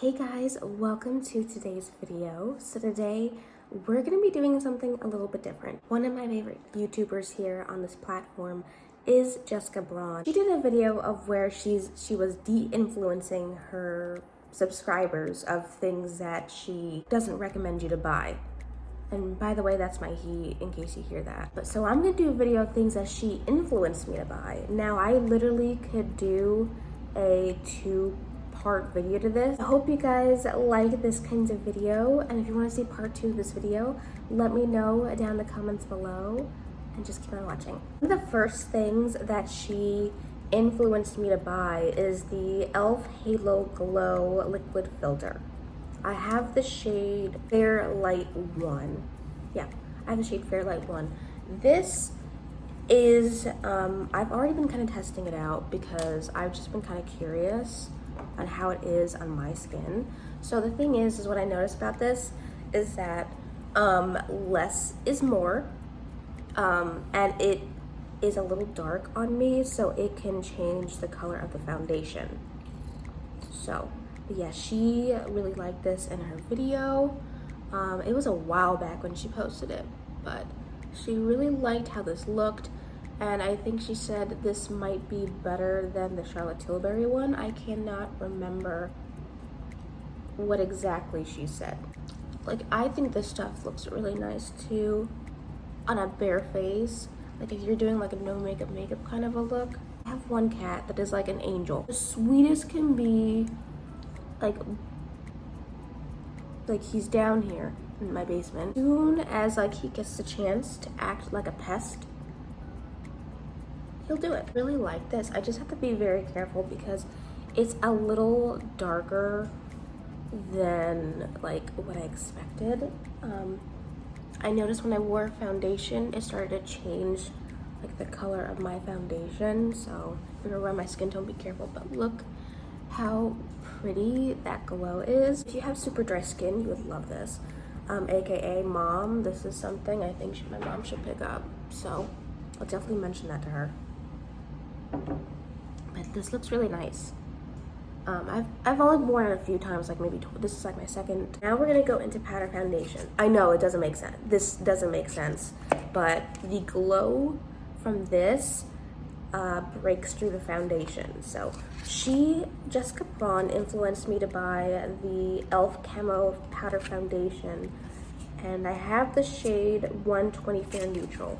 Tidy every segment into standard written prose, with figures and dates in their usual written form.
Hey guys, welcome to today's video. So today we're going to be doing something a little bit different. One of my favorite YouTubers here on this platform is Jessica Brauns. She did a video of where she was de-influencing her subscribers of things that she doesn't recommend you to buy. And by the way, that's my he, in case you hear that. But so I'm gonna do a video of things that she influenced me to buy. Now I literally could do a two-part video to this. I hope you guys like this kind of video, and if you want to see part 2 of this video, let me know down in the comments below, and just keep on watching. One of the first things that she influenced me to buy is the e.l.f. Halo Glow Liquid Filter. I have the shade Fair Light 1. Yeah, I have the shade Fair Light 1. This is, I've already been kind of testing it out because I've just been kind of curious on how it is on my skin. So the thing is what I noticed about this is that less is more, and it is a little dark on me, so it can change the color of the foundation. So yeah, she really liked this in her video. It was a while back when she posted it, but she really liked how this looked, and I think she said this might be better than the Charlotte Tilbury one. I cannot remember what exactly she said. Like, I think this stuff looks really nice too on a bare face. Like if you're doing like a no makeup kind of a look. I have one cat that is like an angel. The sweetest can be. Like he's down here in my basement. As soon as like he gets the chance to act like a pest, he'll do it. I really like this. I just have to be very careful because it's a little darker than like what I expected. I noticed when I wore foundation, it started to change like the color of my foundation. So if you're around my skin tone, be careful. But look how pretty that glow is. If you have super dry skin, you would love this. AKA mom, this is something I think my mom should pick up. So I'll definitely mention that to her. But this looks really nice. I've only worn it a few times, like maybe this is like my second. Now we're gonna go into powder foundation. I know it doesn't make sense. This doesn't make sense, but the glow from this breaks through the foundation. So Jessica Braun influenced me to buy the e.l.f. Camo Powder Foundation, and I have the shade 120 Fair Neutral.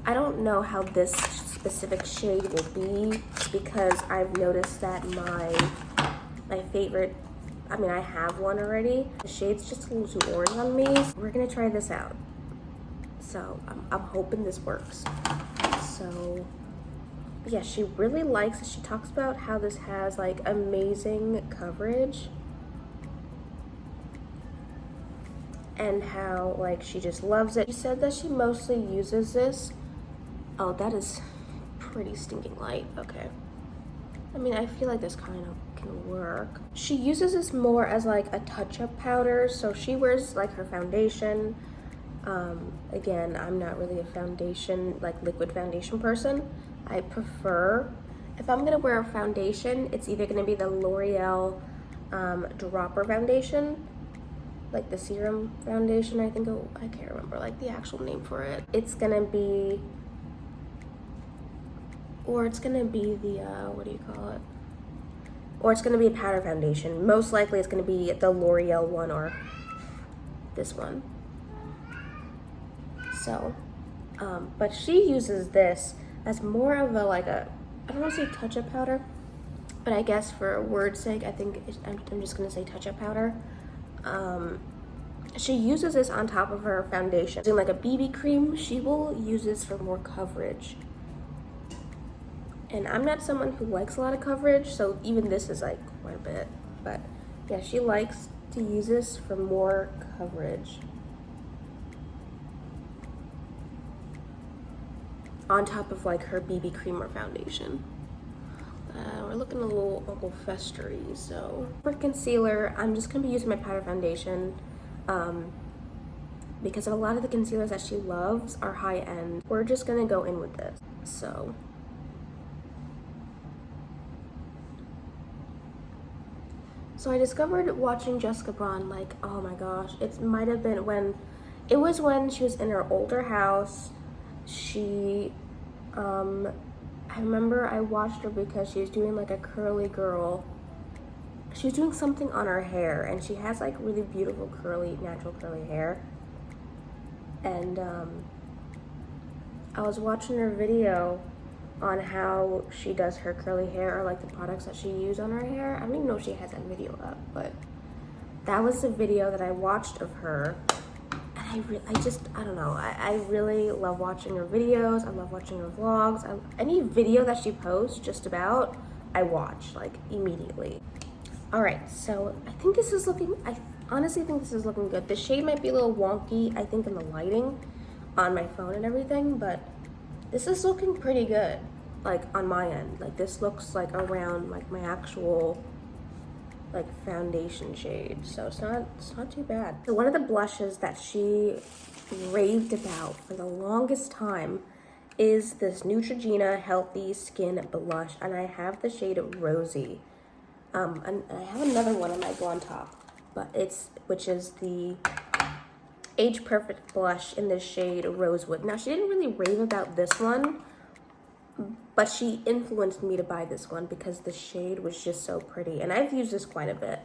I don't know how this specific shade will be because I've noticed that my favorite, I mean I have one already. The shade's just a little too orange on me. We're gonna try this out. So I'm hoping this works. So yeah, she really likes it. She talks about how this has like amazing coverage and how like she just loves it. She said that she mostly uses this. Oh, that is pretty stinking light. Okay. I mean, I feel like this kind of can work. She uses this more as like a touch-up powder. So she wears like her foundation. Again, I'm not really a foundation, like liquid foundation person. I prefer, if I'm gonna wear a foundation, it's either gonna be the L'Oreal dropper foundation, like the serum foundation, I can't remember like the actual name for it. It's gonna be, or it's gonna be the, what do you call it? Or it's gonna be a powder foundation. Most likely it's gonna be the L'Oreal one or this one. So, but she uses this as more of a like a, I don't want to say touch-up powder, but I guess for word's sake, I think I'm just gonna say touch-up powder. She uses this on top of her foundation. Doing like a BB cream, she will use this for more coverage. And I'm not someone who likes a lot of coverage, so even this is like quite a bit. But yeah, she likes to use this for more coverage on top of like her BB cream or foundation. We're looking a little festery. So for concealer, I'm just gonna be using my powder foundation because a lot of the concealers that she loves are high end. We're just gonna go in with this. So I discovered watching Jessica Braun, like, oh my gosh, it might have been when, it was when she was in her older house. She, I remember I watched her because she was doing like a curly girl. She was doing something on her hair, and she has like really beautiful curly, natural curly hair. And I was watching her video on how she does her curly hair, or like the products that she used on her hair. I don't even know if she has that video up, but that was the video that I watched of her. And I don't know, I really love watching her videos. I love watching her vlogs. Any video that she posts, just about, I watch like immediately. All right, so I honestly think this is looking good. The shade might be a little wonky, I think, in the lighting on my phone and everything, but this is looking pretty good, like on my end. Like this looks like around like my actual like foundation shade, so it's not too bad. So one of the blushes that she raved about for the longest time is this Neutrogena Healthy Skin Blush, and I have the shade Rosy. And I have another one I might go on top, which is the Age Perfect blush in the shade Rosewood. Now, she didn't really rave about this one, but she influenced me to buy this one because the shade was just so pretty, and I've used this quite a bit.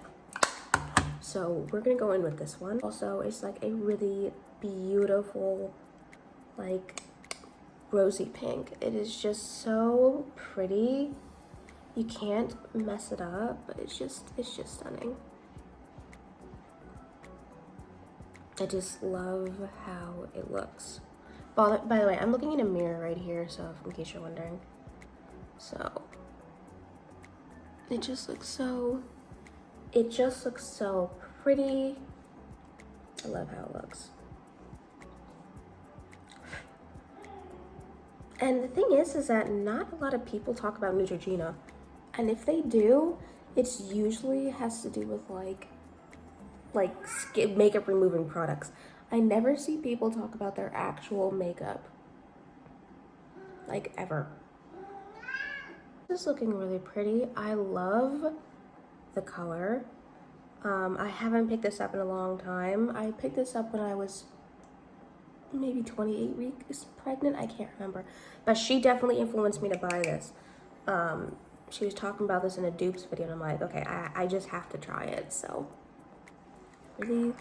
So we're gonna go in with this one. Also, it's like a really beautiful, like, rosy pink. It is just so pretty. You can't mess it up, but it's just stunning. I just love how it looks. By the way, I'm looking in a mirror right here, so in case you're wondering. So it just looks so pretty. I love how it looks. And the thing is that not a lot of people talk about Neutrogena. And if they do, it's usually has to do with like skin makeup removing products. I never see people talk about their actual makeup, like, ever. This is looking really pretty. I love the color. I haven't picked this up in a long time. I picked this up when I was maybe 28 weeks pregnant. I can't remember, but she definitely influenced me to buy this. She was talking about this in a dupes video, and I'm like, okay, I just have to try it. So really,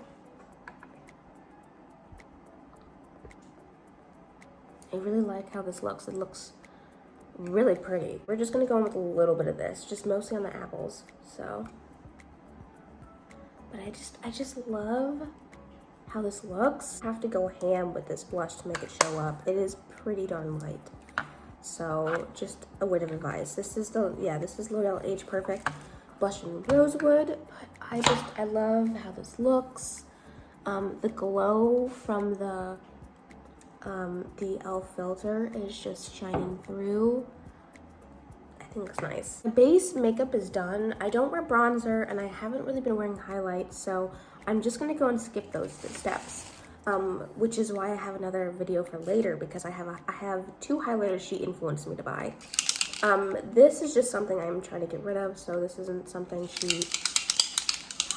I really like how this looks. It looks really pretty. We're just gonna go in with a little bit of this, just mostly on the apples. So, but I just love how this looks. I have to go ham with this blush to make it show up. It is pretty darn light. So just a word of advice. This is L'Oreal Age Perfect Blush in Rosewood. But I love how this looks. The glow from the e.l.f. filter is just shining through. I think it's nice. The base makeup is done. I don't wear bronzer, and I haven't really been wearing highlights, so I'm just gonna go and skip those steps. Which is why I have another video for later, because I have two highlighters she influenced me to buy. This is just something I'm trying to get rid of, so this isn't something she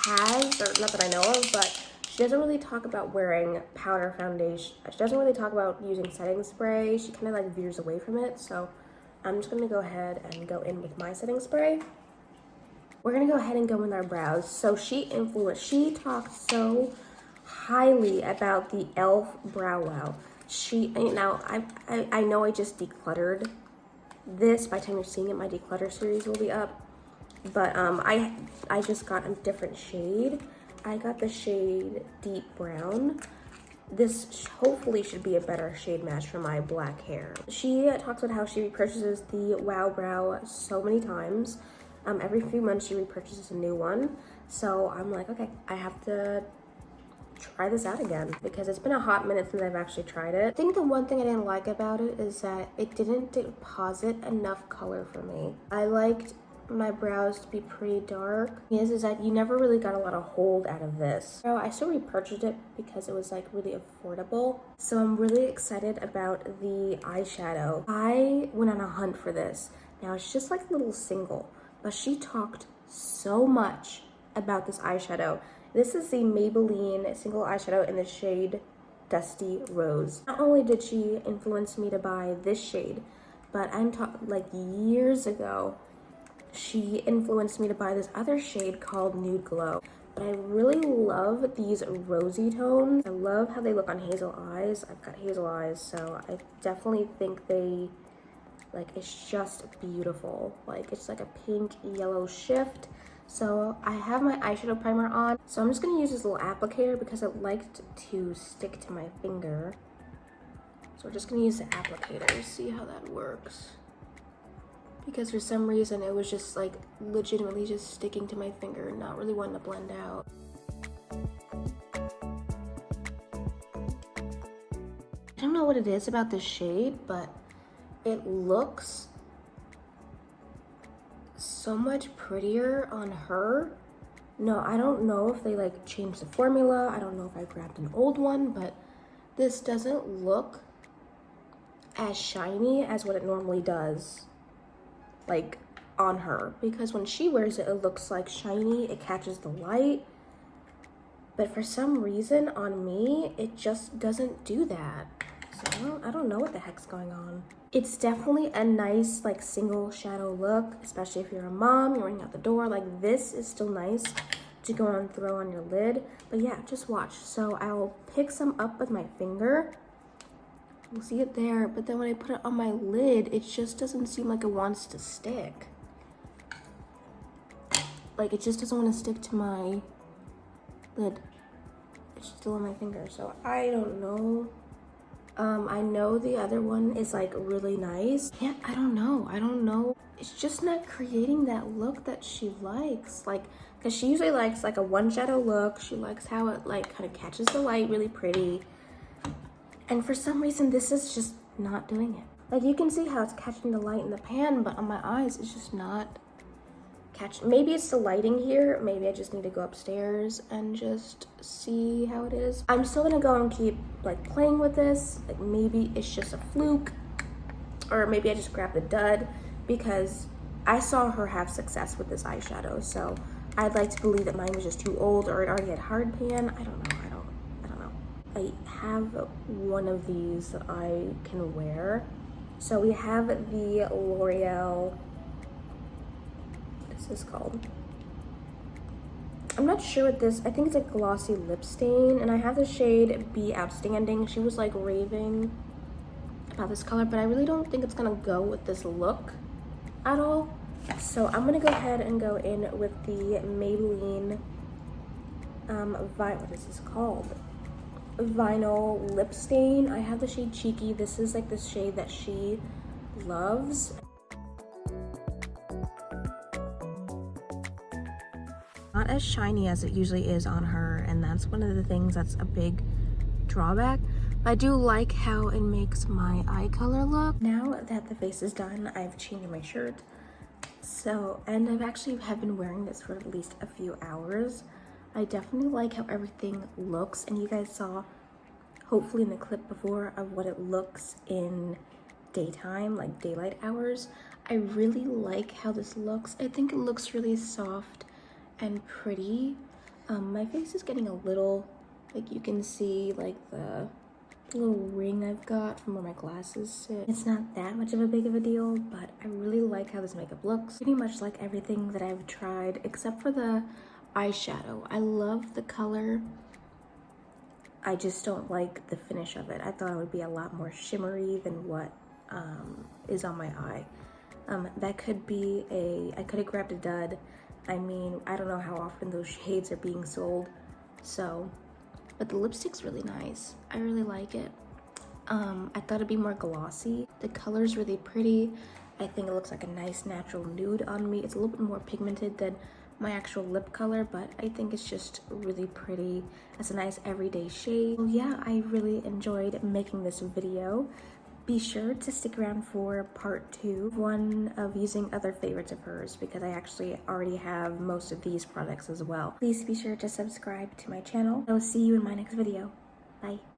has, or not that I know of, but she doesn't really talk about wearing powder foundation. She doesn't really talk about using setting spray. She kind of like veers away from it, so I'm just gonna go ahead and go in with my setting spray. We're gonna go ahead and go in our brows. So she talked so highly about the e.l.f. Brow Wow. I know I just decluttered this. By the time you're seeing it, my declutter series will be up. But I just got a different shade. I got the shade Deep Brown. This hopefully should be a better shade match for my black hair. She talks about how she repurchases the Wow Brow so many times. Every few months she repurchases a new one. So I'm like, okay, I have to try this out again because it's been a hot minute since I've actually tried it. I think the one thing I didn't like about it is that it didn't deposit enough color for me. I liked my brows to be pretty dark. Is that you never really got a lot of hold out of this. So I still repurchased it because it was like really affordable. So I'm really excited about the eyeshadow. I went on a hunt for this. Now it's just like a little single, but she talked so much about this eyeshadow. This is the Maybelline single eyeshadow in the shade Dusty Rose. Not only did she influence me to buy this shade, but I'm talking like years ago, she influenced me to buy this other shade called Nude Glow. But I really love these rosy tones. I love how they look on hazel eyes. I've got hazel eyes, so I definitely think they, like, it's just beautiful. Like, it's like a pink yellow shift. So I have my eyeshadow primer on. So I'm just gonna use this little applicator because it liked to stick to my finger. So we're just gonna use the applicator, see how that works. Because for some reason it was just like legitimately just sticking to my finger, not really wanting to blend out. I don't know what it is about this shade, but it looks so much prettier on her. No, I don't know if they like changed the formula. I don't know if I grabbed an old one, but this doesn't look as shiny as what it normally does, like on her, because when she wears it, it looks like shiny, it catches the light, but for some reason on me, it just doesn't do that. So I don't know what the heck's going on. It's definitely a nice like single shadow look, especially if you're a mom, you're running out the door. Like this is still nice to go and throw on your lid. But yeah, just watch. So I'll pick some up with my finger. You'll see it there, but then when I put it on my lid, it just doesn't seem like it wants to stick. Like it just doesn't want to stick to my lid. It's still on my finger, so I don't know. I know the other one is like really nice. Yeah, I don't know. It's just not creating that look that she likes. Like, cause she usually likes like a one shadow look. She likes how it like kind of catches the light really pretty. And for some reason, this is just not doing it. Like you can see how it's catching the light in the pan, but on my eyes, it's just not catching. Maybe it's the lighting here. Maybe I just need to go upstairs and just see how it is. I'm still gonna go and keep like playing with this. Like maybe it's just a fluke, or maybe I just grabbed the dud because I saw her have success with this eyeshadow. So I'd like to believe that mine was just too old or it already had hard pan. I don't know. I have one of these that I can wear. So we have the L'Oreal, what is this called? I'm not sure what this, I think it's a glossy lip stain, and I have the shade Be Outstanding. She was like raving about this color, but I really don't think it's gonna go with this look at all. So I'm gonna go ahead and go in with the Maybelline, what is this called? Vinyl lip stain. I have the shade Cheeky. This is like the shade that she loves. Not as shiny as it usually is on her, and that's one of the things that's a big drawback. But I do like how it makes my eye color look. Now that the face is done, I've changed my shirt. So, and I've actually have been wearing this for at least a few hours. I definitely like how everything looks, and you guys saw hopefully in the clip before of what it looks in daytime, like daylight hours. I really like how this looks. I think it looks really soft and pretty. My face is getting a little, like you can see like the little ring I've got from where my glasses sit. It's not that much of a big of a deal, but I really like how this makeup looks. Pretty much like everything that I've tried except for the eyeshadow. I love the color. I just don't like the finish of it. I thought it would be a lot more shimmery than what is on my eye. That could be I could have grabbed a dud. I mean, I don't know how often those shades are being sold. So, but the lipstick's really nice. I really like it. I thought it'd be more glossy. The color's really pretty. I think it looks like a nice natural nude on me. It's a little bit more pigmented than my actual lip color, but I think it's just really pretty. It's a nice everyday shade. So yeah, I really enjoyed making this video. Be sure to stick around for part 2, one of using other favorites of hers, because I actually already have most of these products as well. Please be sure to subscribe to my channel. I will see you in my next video. Bye.